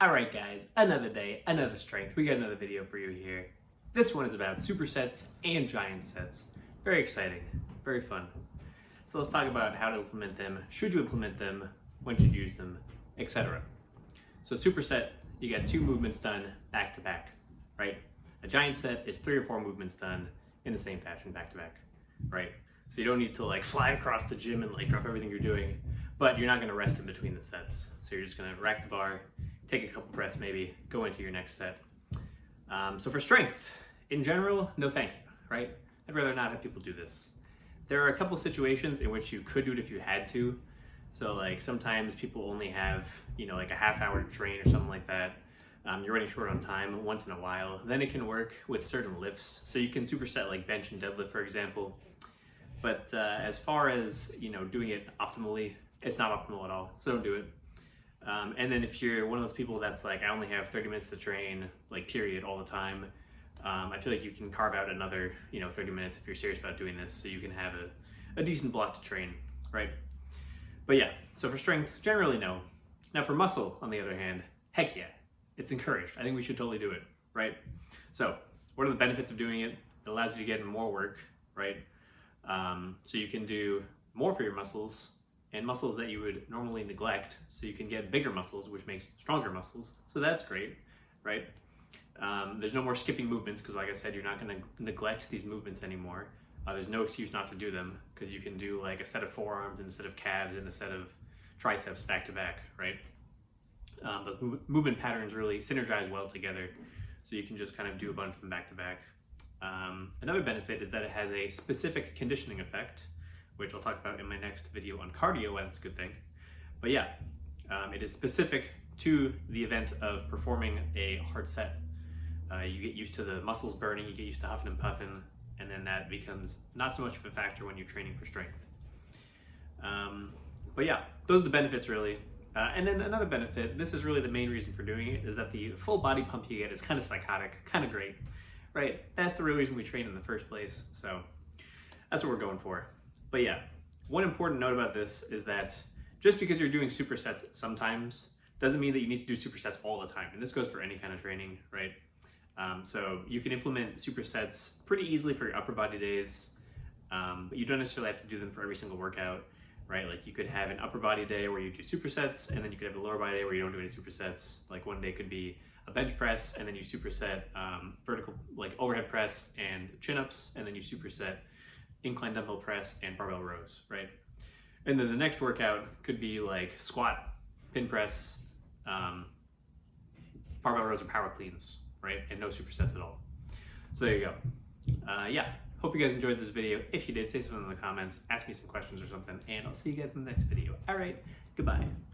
Alright guys, another day, another strength. We got another video for you here. This one is about supersets and giant sets. Very exciting, very fun. So let's talk about how to implement them, should you implement them, when should you use them, etc. So superset, you got 2 movements done back to back, right? A giant set is 3 or 4 movements done in the same fashion back to back, right? So you don't need to fly across the gym and drop everything you're doing, but you're not gonna rest in between the sets. So you're just gonna rack the bar, take a couple breaths maybe, go into your next set. So for strength, in general, no thank you, right? I'd rather not have people do this. There are a couple situations in which you could do it if you had to. So sometimes people only have, a half hour to train or something like that. You're running short on time once in a while. Then it can work with certain lifts. So you can superset bench and deadlift, for example. But as far as, doing it optimally, it's not optimal at all. So don't do it. And then if you're one of those people that's I only have 30 minutes to train, period, all the time, I feel like you can carve out another, 30 minutes if you're serious about doing this, so you can have a decent block to train, right? But yeah, so for strength, generally no. Now for muscle, on the other hand, heck yeah, it's encouraged. I think we should totally do it, right? So what are the benefits of doing it? It allows you to get more work, right? So you can do more for your muscles, and muscles that you would normally neglect, so you can get bigger muscles, which makes stronger muscles. So that's great, right? There's no more skipping movements, because like I said, you're not going to neglect these movements anymore. There's no excuse not to do them, because you can do a set of forearms and a set of calves and a set of triceps back to back, right? The movement patterns really synergize well together, so you can just kind of do a bunch of them back to back. Another benefit is that it has a specific conditioning effect, which I'll talk about in my next video on cardio, and that's a good thing. But yeah, it is specific to the event of performing a hard set. You get used to the muscles burning, you get used to huffing and puffing, and then that becomes not so much of a factor when you're training for strength. But yeah, those are the benefits really. And then another benefit, this is really the main reason for doing it, is that the full body pump you get is kind of psychotic, kind of great, right? That's the real reason we train in the first place, so that's what we're going for. But yeah, one important note about this is that just because you're doing supersets sometimes doesn't mean that you need to do supersets all the time. And this goes for any kind of training, right? So you can implement supersets pretty easily for your upper body days, but you don't necessarily have to do them for every single workout, right? You could have an upper body day where you do supersets, and then you could have a lower body day where you don't do any supersets. One day could be a bench press, and then you superset vertical, overhead press and chin-ups, and then you superset incline dumbbell press and barbell rows, right? And then the next workout could be squat, pin press, barbell rows or power cleans, right? And no supersets at all. So there you go. Yeah, hope you guys enjoyed this video. If you did, say something in the comments, ask me some questions or something, and I'll see you guys in the next video. All right, goodbye.